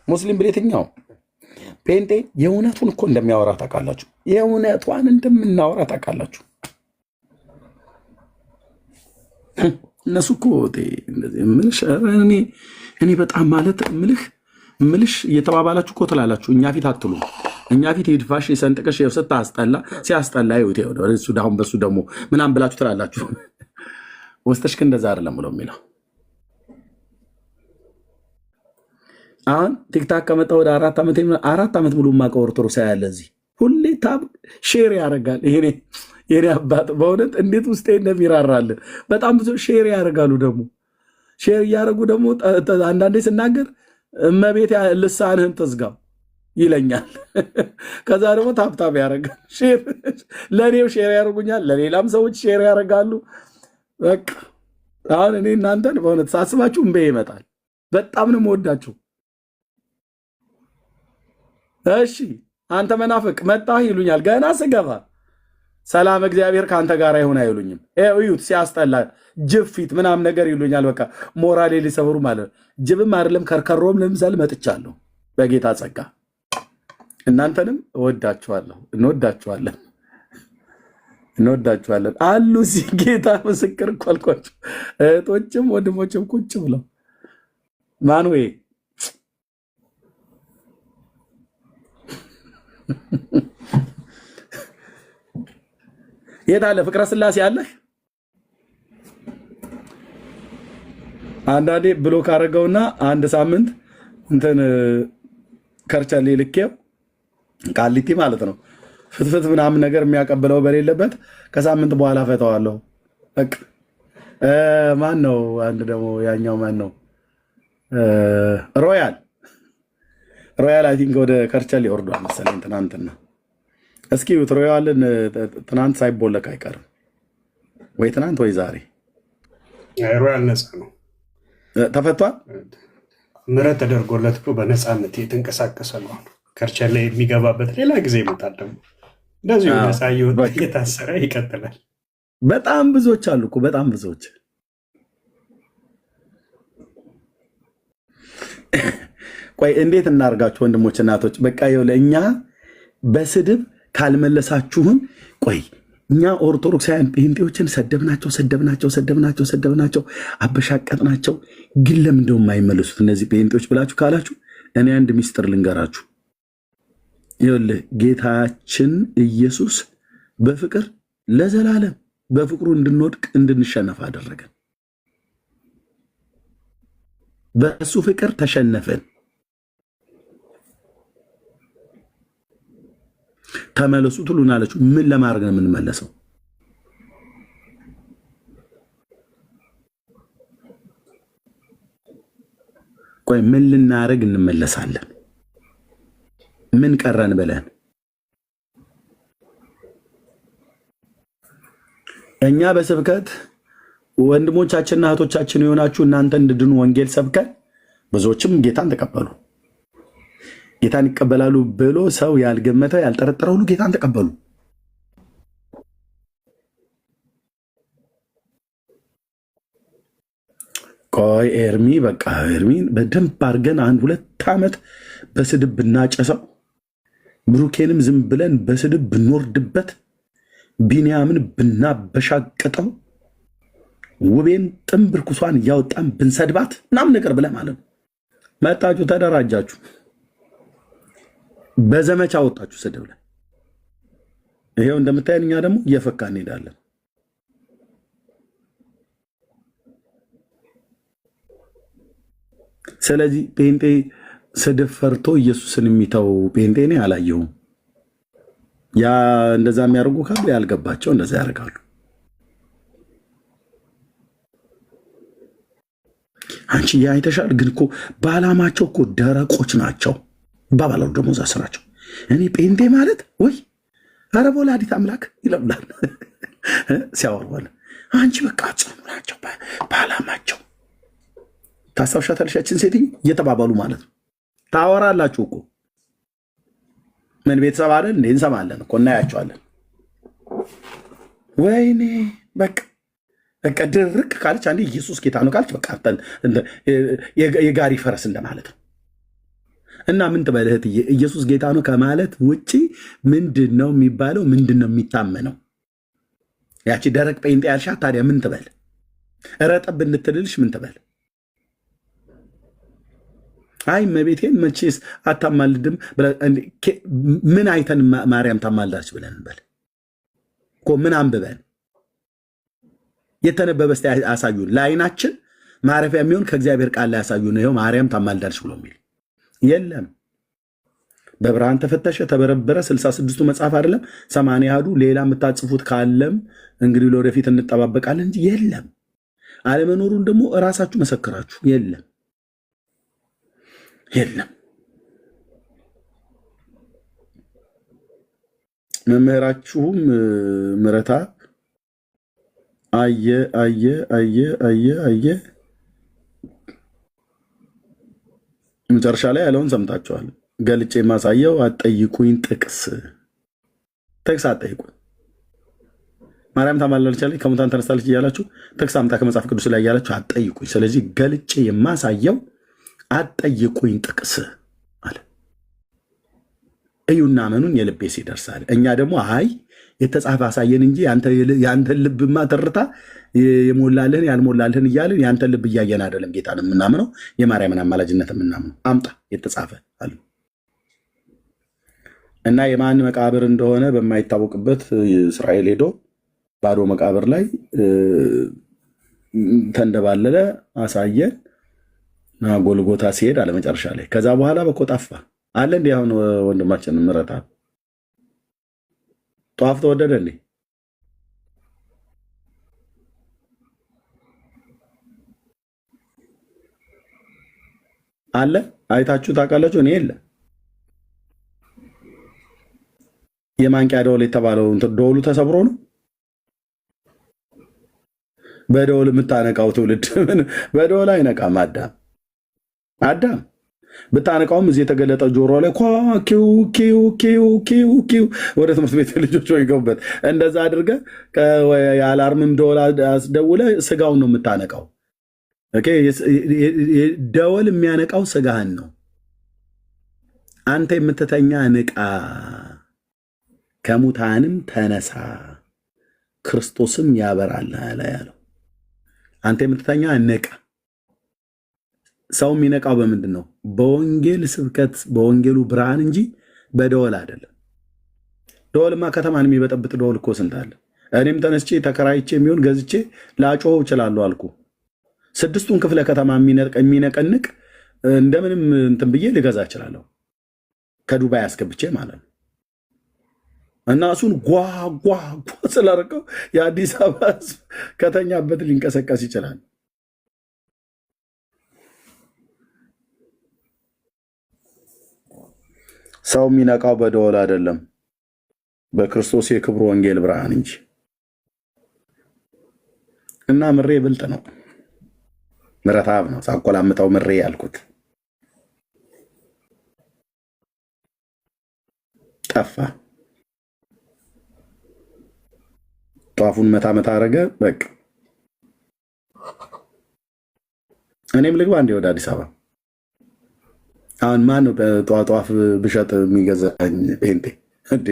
ሙስሊም ብሌትኛው ጴንጤ የእውነቱን እኮ እንደሚያወራ ታውቃላችሁ። የእውነቷን እንደምናወራ ታውቃላችሁ። እነሱ እኮ እኔ በጣም ማለት ምልሽ እየተባባላችሁ እኮ ትላላችሁ። እኛ ፊት አትሉ። እኛ ፊት ሄድፋሽ የሰንጥቀሽ የውሰት አስጠላ ሲያስጠላ እሱ ዳሁን በሱ ደግሞ ምናምን ብላችሁ ትላላችሁ። ወስጠሽ ግን እንደዛ አይደለም ብሎ የሚለው አሁን ቲክታክ ከመጣ ወደ 4 ዓመት ሙሉ የማውቀው ኦርቶዶክስ ያለ እዚህ ሁሌ ታብ ሼር ያደርጋል። የኔ አባት በእውነት እንዴት ውስጤ እንደሚራራል በጣም ብዙ ሼር ያደርጋሉ። ደግሞ ሼር እያደረጉ ደግሞ አንዳንዴ ስናገር እመቤት ልሳንህን ተዝጋው ይለኛል። ከዛ ደግሞ ታብታብ ያደርጋል። ለእኔም ሼር ያደርጉኛል፣ ለሌላም ሰዎች ሼር ያደርጋሉ። በቃ አሁን እኔ እናንተን በእውነት ሳስባችሁ እምቤ ይመጣል። በጣም ነው የምወዳችሁ። እሺ አንተ መናፍቅ መጣህ ይሉኛል። ገና ስገባ ሰላም እግዚአብሔር ከአንተ ጋር ይሁን አይሉኝም። እዩት ሲያስጠላ ጅብ ፊት ምናምን ነገር ይሉኛል። በቃ ሞራሌ ሊሰብሩ ማለት ጅብም አይደለም ከርከሮም ልምሰል መጥቻለሁ። በጌታ ጸጋ እናንተንም እወዳችኋለሁ። እንወዳችኋለን አሉ እዚህ ጌታ ምስክር እኮ አልኳቸው። እህቶችም ወንድሞችም ቁጭ ብለው ማንዌ የት አለ ፍቅረ ስላሴ አለህ? አንዳንዴ ብሎክ አደረገውና አንድ ሳምንት እንትን ከርቸሌ ልኬው ቃሊቲ ማለት ነው ፍትፍት ምናምን ነገር የሚያቀብለው በሌለበት ከሳምንት በኋላ ፈተዋለሁ። በቃ ማን ነው አንድ ደግሞ ያኛው ማን ነው ሮያል አይ ቲንክ ወደ ከርቸሌ ወርዷል መሰለኝ ትናንትና። እስኪ ሮያልን ትናንት ሳይቦለክ አይቀርም ወይ ትናንት ወይ ዛሬ ሮያል ነፃ ነው ተፈቷል። ምህረት ተደርጎለት እኮ በነፃነት የተንቀሳቀሰ ነው። ከርቸሌ የሚገባበት ሌላ ጊዜ ይመጣል። ደግሞ እንደዚሁ ነፃ እየታሰረ ይቀጥላል። በጣም ብዙዎች አሉ እኮ በጣም ብዙዎች። ቆይ እንዴት እናርጋችሁ ወንድሞች እናቶች? በቃ ለእኛ በስድብ ካልመለሳችሁን ቆይ እኛ ኦርቶዶክሳውያን ጴንጤዎችን ሰደብናቸው፣ አበሻቀጥናቸው። ግን ለምንድነው የማይመለሱት እነዚህ ጴንጤዎች ብላችሁ ካላችሁ እኔ አንድ ሚስጥር ልንገራችሁ። ይኸውልህ ጌታችን ኢየሱስ በፍቅር ለዘላለም በፍቅሩ እንድንወድቅ እንድንሸነፍ አደረገን። በእሱ ፍቅር ተሸነፈን። ተመለሱ ትሉናላችሁ። ምን ለማድረግ ነው የምንመለሰው? ቆይ ምን ልናደርግ እንመለሳለን? ምን ቀረን ብለን እኛ በስብከት ወንድሞቻችንና እህቶቻችን የሆናችሁ እናንተ እንድድኑ ወንጌል ሰብከን ብዙዎችም ጌታን ተቀበሉ። ጌታን ይቀበላሉ ብሎ ሰው ያልገመተ ያልጠረጠረ ሁሉ ጌታን ተቀበሉ። ቆይ ኤርሚ በቃ ኤርሚን በደንብ አድርገን 1-2 ዓመት በስድብ ብናጨሰው፣ ብሩኬንም ዝም ብለን በስድብ ብንወርድበት፣ ቢንያምን ብናበሻቅጠው፣ ውቤን ጥንብር ኩሷን እያወጣን ብንሰድባት ምናምን ነገር ብለህ ማለት ነው። መጣችሁ ተደራጃችሁ፣ በዘመቻ ወጣችሁ ስድብ ላይ። ይሄው እንደምታየን እኛ ደግሞ እየፈካ እንሄዳለን። ስለዚህ ጴንጤ ስድብ ፈርቶ ኢየሱስን የሚተው ጴንጤ እኔ አላየሁም። ያ እንደዛ የሚያደርጉ ካሉ ያልገባቸው እንደዛ ያደርጋሉ። አንቺ ያ አይተሻል። ግን እኮ በዓላማቸው እኮ ደረቆች ናቸው ባባላሉ ደግሞ እዛ ስራቸው። እኔ ጴንጤ ማለት ወይ ኧረ በወላዲት አምላክ ይለብላል ሲያወርዋል። አንቺ በቃ ጽኑ ናቸው በዓላማቸው። ታስታውሻታለሽ ያችን ሴትዮ እየተባባሉ ማለት ነው። ታወራላችሁ እኮ ምን ቤተሰብ አይደል እንዴ? እንሰማለን እኮ እናያቸዋለን። ወይኔ በቃ ድርቅ ካለች አንዴ ኢየሱስ ጌታ ነው ካለች በቃ የጋሪ ፈረስ እንደማለት ነው። እና ምን ትበል እህትዬ፣ ኢየሱስ ጌታ ነው ከማለት ውጪ ምንድን ነው የሚባለው? ምንድን ነው የሚታመነው? ያቺ ደረቅ ጴንጤ ያልሻት ታዲያ ምን ትበል? ረጠብ እንድትልልሽ ምን ትበል? አይ መቤቴን መቼስ አታማልድም ምን አይተን ማርያም ታማልዳች ብለን እንበል እኮ ምን አንብበን የተነበበ እስቲ አሳዩን። ለአይናችን ማረፊያ የሚሆን ከእግዚአብሔር ቃል ላይ ያሳዩን። ይኸው ማርያም ታማልዳች ብሎ የሚል የለም። በብርሃን ተፈተሸ ተበረበረ 66ቱ መጽሐፍ አይደለም 80 ሌላ የምታጽፉት ካለም እንግዲህ ለወደፊት እንጠባበቃለን እንጂ የለም። አለመኖሩን ደግሞ እራሳችሁ መሰክራችሁ የለም። መምህራችሁም ምረታ አየ መጨረሻ ላይ ያለውን ሰምታችኋል። ገልጬ ማሳየው አትጠይቁኝ፣ ጥቅስ አትጠይቁኝ። ማርያም ታማልዳለች ከሙታን ተነስታለች እያላችሁ ጥቅስ አምጣ ከመጽሐፍ ቅዱስ ላይ እያላችሁ አትጠይቁኝ። ስለዚህ ገልጬ የማሳየው አትጠይቁኝ ጥቅስ አለ። እዩና መኑን የልቤ ሲደርሳል። እኛ ደግሞ አይ የተጻፈ አሳየን እንጂ ያንተን ልብማ ትርታ የሞላልህን ያልሞላልህን እያልን ያንተን ልብ እያየን አይደለም ጌታን የምናምነው፣ የማርያምን አማላጅነት የምናምነው። አምጣ የተጻፈ አሉ እና የማን መቃብር እንደሆነ በማይታወቅበት እስራኤል ሄዶ ባዶ መቃብር ላይ ተንደባለለ፣ አሳየን። ጎልጎታ ሲሄድ አለ መጨረሻ ላይ። ከዛ በኋላ በኮ ጠፋ አለ። እንዲህ አሁን ወንድማችን ምረታ ጧፍ ተወደደ እንዴ? አለ አይታችሁ ታውቃላችሁ? እኔ የለ። የማንቂያ ደወል የተባለው ደወሉ ተሰብሮ ነው። በደወል የምታነቃው ትውልድ በደወል አይነቃም። አዳም ብታነቃውም እዚህ የተገለጠ ጆሮ ላይ ኪው ኪው ኪው ኪው ኪው ወደ ትምህርት ቤት ልጆች ይገቡበት። እንደዛ አድርገ የአላርምም ደወል አስደውለ ስጋውን ነው የምታነቃው። ደወል የሚያነቃው ስጋህን ነው። አንተ የምትተኛ ንቃ፣ ከሙታንም ተነሳ፣ ክርስቶስም ያበራል ያለው። አንተ የምትተኛ ንቃ። ሰው የሚነቃው በምንድን ነው? በወንጌል ስብከት፣ በወንጌሉ ብርሃን እንጂ በደወል አይደለም። ደወልማ ከተማን የሚበጠብጥ ደወል እኮ ስንት አለ። እኔም ተነስቼ ተከራይቼ የሚሆን ገዝቼ ላጮኸው እችላለሁ አልኩ። 6ቱን ክፍለ ከተማ የሚነቀንቅ እንደምንም እንትን ብዬ ልገዛ እችላለሁ፣ ከዱባይ አስገብቼ ማለት ነው። እና እሱን ጓጓ ስላረቀው የአዲስ አበባ ሕዝብ ከተኛበት ሊንቀሰቀስ ይችላል። ሰው የሚነቃው በደወል አይደለም፣ በክርስቶስ የክብሩ ወንጌል ብርሃን እንጂ። እና ምሬ ብልጥ ነው፣ ምረታብ ነው። ሳቆላምጠው ምሬ ያልኩት ጠፋ። ጧፉን መታ መታ አረገ። በቃ እኔም ልግባ እንዴ ወደ አዲስ አበባ? አሁን ማን ነው ጧፍ ብሸጥ የሚገዛኝ? ፔንቴ እንዴ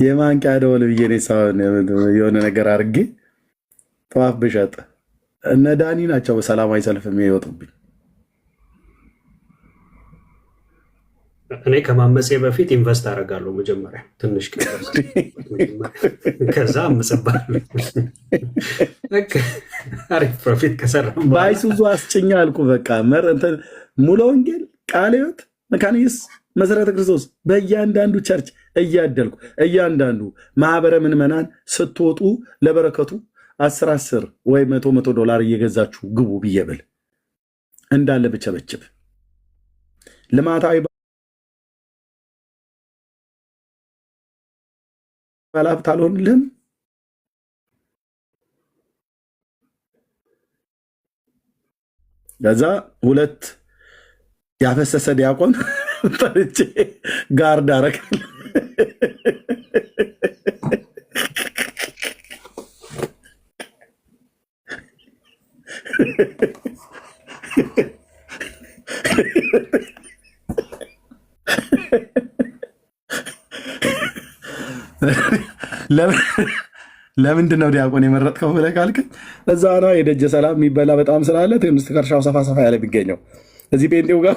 የማንቂያ ደወል ብዬ እኔ ሳይሆን የሆነ ነገር አድርጌ ጧፍ ብሸጥ እነ ዳኒ ናቸው በሰላማዊ ሰልፍ የሚወጡብኝ። እኔ ከማመፄ በፊት ኢንቨስት አደርጋለሁ መጀመሪያ ትንሽ ከዛ አምጽባለሁ። አሪፍ ፕሮፊት ከሰራ በአይሱዙ አስጭኛ አልኩ። በቃ ሙሉ ወንጌል፣ ቃለ ሕይወት፣ መካነ ኢየሱስ፣ መሰረተ ክርስቶስ በእያንዳንዱ ቸርች እያደልኩ እያንዳንዱ ማህበረ ምዕመናን ስትወጡ ለበረከቱ 10 ወይ $100 እየገዛችሁ ግቡ ብዬ ብል እንዳለ ብቸበችብ ልማታዊ ባለሀብት አልሆንልህም። ከዛ 2 ያፈሰሰ ዲያቆን ጠርቼ ጋርድ አደረጋለሁ። ለምንድን ነው ዲያቆን የመረጥከው ብለህ ካልከኝ እዛ ነው የደጀ ሰላም የሚበላ በጣም ስላለ ትንሽ ከእርሻው ሰፋ ሰፋ ያለ ቢገኘው እዚህ ጴንጤው ጋር